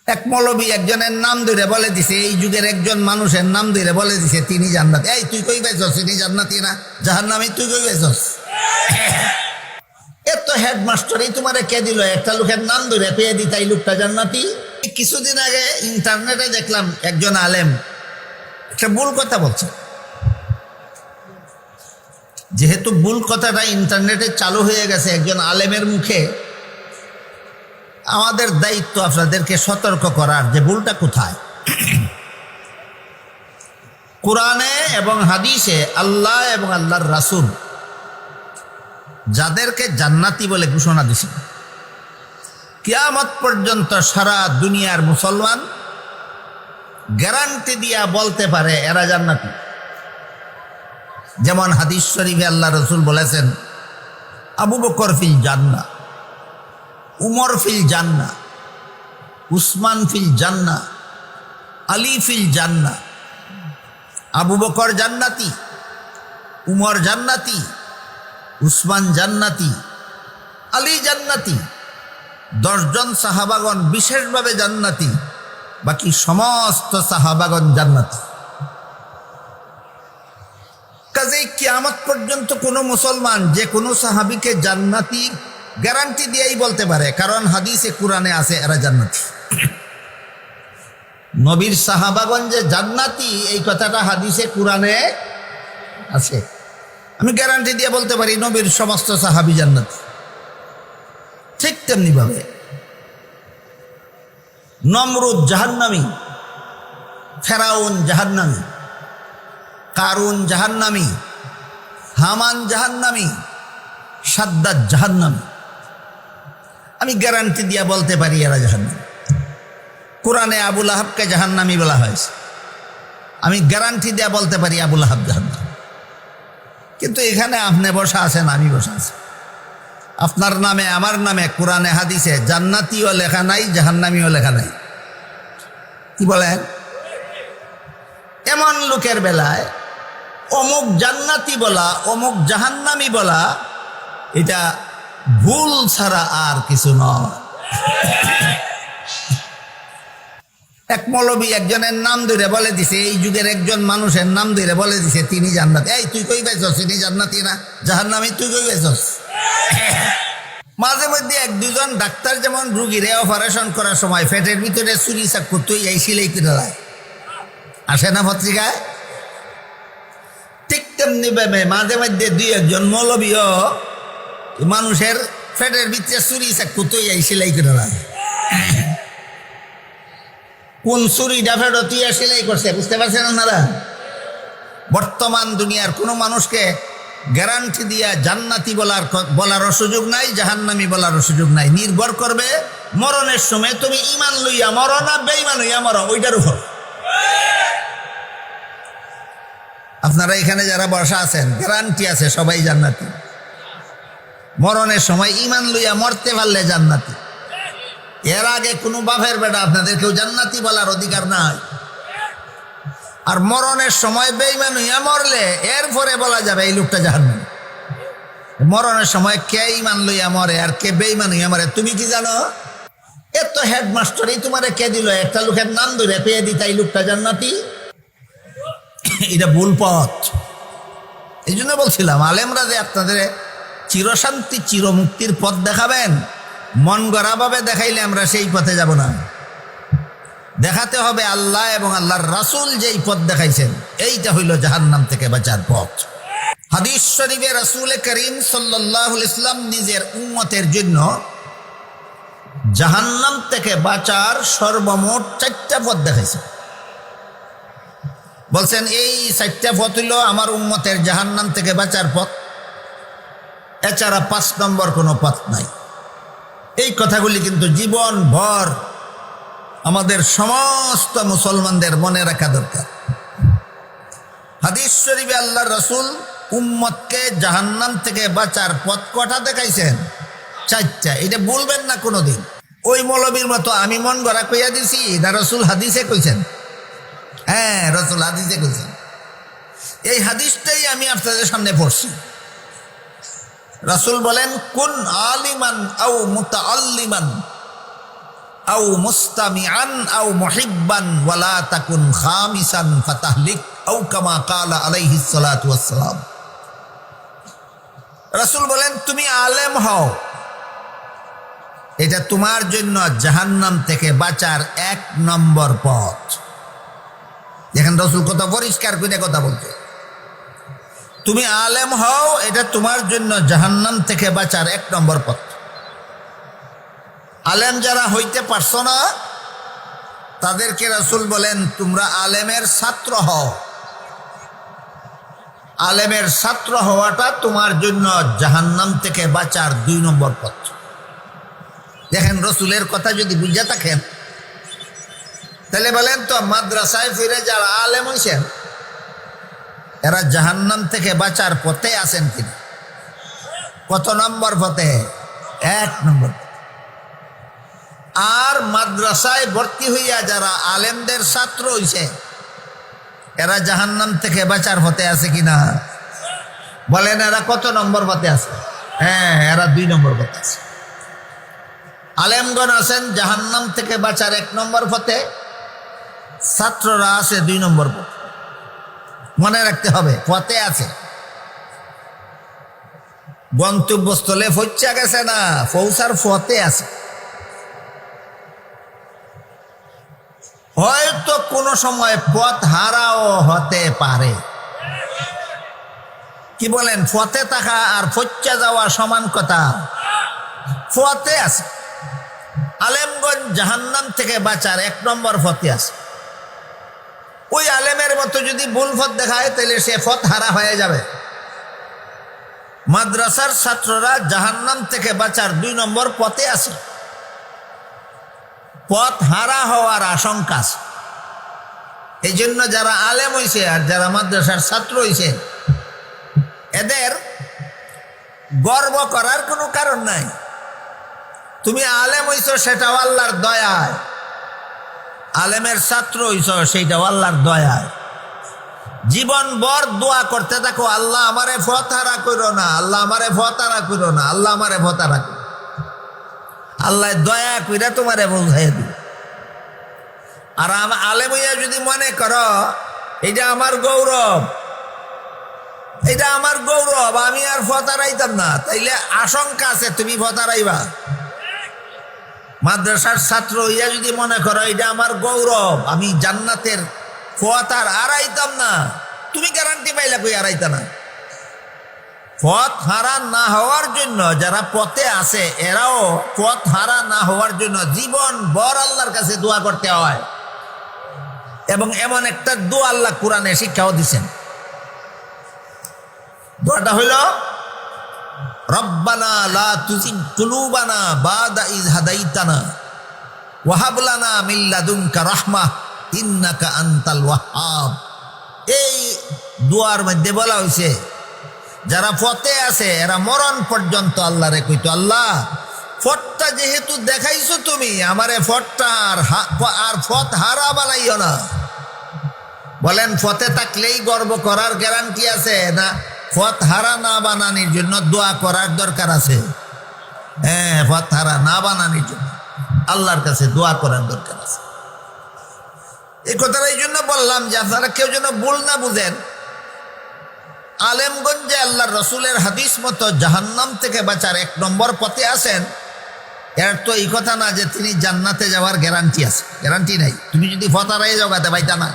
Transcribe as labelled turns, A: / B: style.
A: এক মৌলবী একজনের নাম ধরে বলে দিছে, এই যুগের একজন মানুষের নাম ধরে বলে দিছে তিনি জান্নাতি। এই তুই কই পাইছস তিনি জান্নাতি না জাহান্নামী, তুই কই পাইছস? এত হেডমাস্টারই তোমারে কে দিল একটা লোকের নাম ধরে পেয়ে দি তাই লোকটা জান্নাতি? কিছুদিন আগে ইন্টারনেটে দেখলাম একজন আলেম একটা ভুল কথা বলছে। যেহেতু ভুল কথাটা ইন্টারনেটে চালু হয়ে গেছে একজন আলেমের মুখে, আমাদের দায়িত্ব আপনাদেরকে সতর্ক করার যে ভুলটা কোথায়। কোরআনে এবং হাদিসে আল্লাহ এবং আল্লাহর রাসূল যাদেরকে জান্নাতি বলে ঘোষণা দিছে, কিয়ামত পর্যন্ত সারা দুনিয়ার মুসলমান গ্যারান্টি দিয়া বলতে পারে এরা জান্নাতি। যেমন হাদিস শরীফে আল্লাহ রাসূল বলেছেন, আবু বকর ফিল জান্নাহ, উমর ফিল জান্নাহ, উসমান ফিল জান্নাহ, আলী ফিল জান্নাহ। আবু বকর জান্নাতি, উমর জান্নাতি, উসমান জান্নাতি, আলী জান্নাতি। 10 জন সাহাবাগণ বিশেষভাবে জান্নাতি, বাকি সমস্ত সাহাবাগণ জান্নাতি। কাজেই কিয়ামত পর্যন্ত কোনো মুসলমান যে কোনো সাহাবীকে জান্নাতি গ্যারান্টি দিয়েই বলতে পারে, কারণ হাদিসে কোরআনে আছে এরা জান্নাতি। নবীর সাহাবাগণ যে জান্নাতি এই কথাটা হাদিসে কোরআনে আছে। আমি গ্যারান্টি দিয়ে বলতে পারি নবীর সমস্ত সাহাবী জান্নাতি। ঠিক তেমনি ভাবে নমরুদ জাহান্নামী, ফেরাউন জাহান্নামী, কারুন জাহান্নামী, হামান জাহান্নামী, সাদ্দাত জাহান্নামী। আমি গ্যারান্টি দিয়ে বলতে পারি এরা জাহান্নামী। কোরআনে আবু লাহাবকে জাহান্নামী বলা হয়েছে, আমি গ্যারান্টি দিয়ে বলতে পারি আবু লাহাব জাহান্নামী। কিন্তু এখানে আপনি বসা আছেন, আমি বসা আছি, আপনার নামে আমার নামে কোরআনে হাদিসে জান্নাতিও লেখা নাই, জাহান্নামীও লেখা নাই। কি বলেন? এমন লোকের বেলায় অমুক জান্নাতি বলা অমুক জাহান্নামী বলা এটা ভুল ছাড়া আর কিছু নয়। এক মৌলবী একজনের নাম ধরে বলে দিছে, এই যুগের একজন মানুষের নাম ধরে বলে দিছে তিনি জান্নাতি। এই তুই কই পাইছস তিনি জান্নাতি না জাহান্নামী, তুই কই পাইছস? মাঝে মধ্যে 1-2 জন ডাক্তার যেমন রুগীরে অপারেশন করার সময় পেটের ভিতরে ছুরি চাকু তুই এই সিলাই করে দেয়, আসে না পত্রিকায়? ঠিক তেমনি ভাবে মাঝে মধ্যে 2-1 জন মৌলবীও মানুষের পেটের ভিতরে ছুরি চাকু তুই এই সিলাই করে দেয়। কোন ছুরিটা ফেরত তুই সেলাই করছে বুঝতে পারছেন আপনারা? বর্তমান দুনিয়ার কোনো মানুষকে গ্যারান্টি দিয়া জান্নাতি বলারও সুযোগ নাই, জাহান্নামী বলারও সুযোগ নাই। নির্ভর করবে মরণের সময় তুমি ঈমান লইয়া মরো না বেঈমান হইয়া মরো, ওইটার উপর। আপনারা এখানে যারা বসা আছেন গ্যারান্টি আছে সবাই জান্নাতি। মরণের সময় ঈমান লইয়া মরতে পারলে জান্নাতি। এর আগে কোনো বাপের বেটা আপনাদের কেউ জান্নাতি বলার অধিকার নাই। আর মরণের সময় বেঈমান হইয়া মরলে এরপরে বলা যাবে এই লোকটা জাহান্নামী। মরণের সময় কে ঈমান লইয়া মরে আর কে বেঈমান হইয়া মরে তুমি কি জানো? এত হেডমাস্টারই তোমারে কে দিল একটা লোকের নাম ধরে পেয়ে দি তাই লোকটা জান্নাতি? এটা ভুল পথ। এই জন্য বলছিলাম আলেমরা যে আপনাদের চিরশান্তি চিরমুক্তির পথ দেখাবেন, মন গড়াভাবে দেখাইলে আমরা সেই পথে যাব না। দেখাতে হবে আল্লাহ এবং আল্লাহর রাসূল যেই পথ দেখাইছেন এইটা হইল জাহান্নাম থেকে বাঁচার পথ। হাদিস শরীফে রাসূল করিম সাল্লাল্লাহু আলাইহি ওয়াসাল্লাম নিজের উম্মতের জন্য জাহান্নাম থেকে বাঁচার সর্বমোট 4টা পথ দেখাইছেন। বলছেন এই 4টা পথ হইল আমার উম্মতের জাহান্নাম থেকে বাঁচার পথ, এছাড়া 5 নম্বর কোনো পথ নাই। এই কথাগুলি কিন্তু জীবন ভর আমাদের সমস্ত মুসলমানদের মনে রাখা দরকার। হাদিস শরীফে আল্লাহর রাসূল উম্মতকে জাহান্নাম থেকে বাঁচার পথ কটা দেখাইছেন? 4টা। এটা বলবেন না কোনোদিন ওই মৌলবীর মতো আমি মন গড়া কইয়া দিছি না রাসূল হাদিসে কইছেন। হ্যাঁ, রাসূল হাদিসে কইছেন। এই হাদিসটাই আমি আপনাদের সামনে পড়ছি। রাসূল বলেন কুন আলিমান আও মুতাআল্লিমান আও মুস্তামিআন আও মুহিব্বান ওয়ালা তাকুন খামিসান ফাতাহলিক আও কামা ক্বালা আলাইহিস সালাতু ওয়াস সালাম। রাসূল বলেন, তুমি আলেম হও, এটা তোমার জন্য জাহান্নাম থেকে বাঁচার 1 নম্বর পথ। দেখেন রাসূল কত পরিষ্কার করে কথা বলছে, তুমি আলেম হও, এটা তোমার জন্য জাহান্নাম থেকে বাঁচার 1 নম্বর পথ। আলেম যারা হইতে পারছো না তাদেরকে রাসূল বলেন, তোমরা আলেমের ছাত্র হও। আলেমের ছাত্র হওয়াটা তোমার জন্য জাহান্নাম থেকে বাঁচার 2 নম্বর পথ। দেখেন রসুলের কথা যদি বুঝে থাকেন তাহলে বলেন তো, মাদ্রাসায় ফিরে যারা আলেম হইছেন এরা জাহান্নাম থেকে বাঁচার পথে আছেন কিনা? কত নম্বর পথে? 1 নম্বর। আর মাদ্রাসায় ভর্তি হইয়া যারা আলেমদের ছাত্র হইছে এরা জাহান্নাম থেকে বাঁচার পথে আছে কিনা? বলেন এরা কত নম্বর পথে আছে? হ্যাঁ, এরা 2 নম্বর পথে আছে। আলেমগণ আছেন জাহান্নাম থেকে বাঁচার 1 নম্বর পথে, ছাত্ররা আছে 2 নম্বর পথে। মনে রাখতে হবে, পথে আছে, গন্তব্যস্থলে পৌঁছা গেছে না, পৌঁছার পথে আছে। হয়তো কোনো সময় পথ হারাও হতে পারে। কি বলেন? পথে থাকা আর পৌঁছা যাওয়া সমান কথা। পথে আছে। আলেমগঞ্জ জাহান্নাম থেকে বাঁচার 1 নম্বর পথে আছে। ওই আলেমের মতো যদি ভুল পথ দেখায় তাহলে সে পথ হারা হয়ে যাবে। মাদ্রাসার ছাত্ররা জাহান্নাম থেকে বাঁচার 2 নম্বর পথে আছে। পথ হারা হওয়ার আশঙ্কা আছে। এই জন্য যারা আলেম হইছে আর যারা মাদ্রাসার ছাত্র হইছে এদের গর্ব করার কোনো কারণ নাই। তুমি আলেম হইছো সেটাও আল্লাহর দয়ায়, আলেমের ছাত্র হইছো সেইটাও আল্লাহর দয়ায়। জীবন ভর দোয়া করতে থাকো, আল্লাহ আমারে পথ হারা করো না, আল্লাহ আমারে পথ হারা করো না, আল্লাহ আমারে পথ হারা করো। আল্লাহ দয়া কইরা তোমারে বুঝাই দিবে। আর আলেম হইয়া যদি মনে করো এটা আমার গৌরব, এটা আমার গৌরব, আমি আর পথ হারাইতাম না, তাইলে আশঙ্কা আছে তুমি পথ হারাইবা। মাদ্রাসার ছাত্র হইয়া যদি মনে করো এটা আমার গৌরব, আমি জান্নাতের পথ আর হারাইতাম না, তুমি গ্যারান্টি পাইলা কই হারাইতা না। পথ হারা না হওয়ার জন্য যারা পথে আছে এরাও পথ হারা না হওয়ার জন্য জীবন ভর আল্লাহর কাছে দোয়া করতে হয়। এবং এমন একটা দোয়া আল্লাহ কোরআনে শিক্ষাও দিচ্ছেন। দোয়াটা হইল, রব্বানা লা তুজিগ কুলুবানা বাদা ইয হাদাইতানা ওয়া হাব লানা মিন লাদুনকা রাহমাহ ইন্নাকা আনতাল ওয়াহ্হাব। এই দোয়ার মধ্যে বলা হয়েছে যারা পথে আছে এরা মরণ পর্যন্ত আল্লাহরে কইতো, আল্লাহ পথটা যেহেতু দেখাইছো তুমি, আমারে পথটা আর পথ হারা বানাইও না। বলেন পথে থাকলেই গর্ব করার গ্যারান্টি আছে না পথ হারা না বানানোর জন্য দোয়া করার দরকার আছে? হ্যাঁ, পথ হারা না বানানোর জন্য আল্লাহর কাছে দোয়া করার দরকার আছে। এই কথাটা এই জন্য বললাম যে আপনারা কেউ যেন ভুল না বুঝেন। আলেমগঞ্জে আল্লাহর রসুলের হাদিস মতো জাহান্নাম থেকে বাঁচার 1 নম্বর পথে আছেন, এর তো এই কথা না যে তিনি জান্নাতে যাওয়ার গ্যারান্টি আছে। গ্যারান্টি নাই। তুমি যদি পথ হারাই যাও গাতে পাইতা না।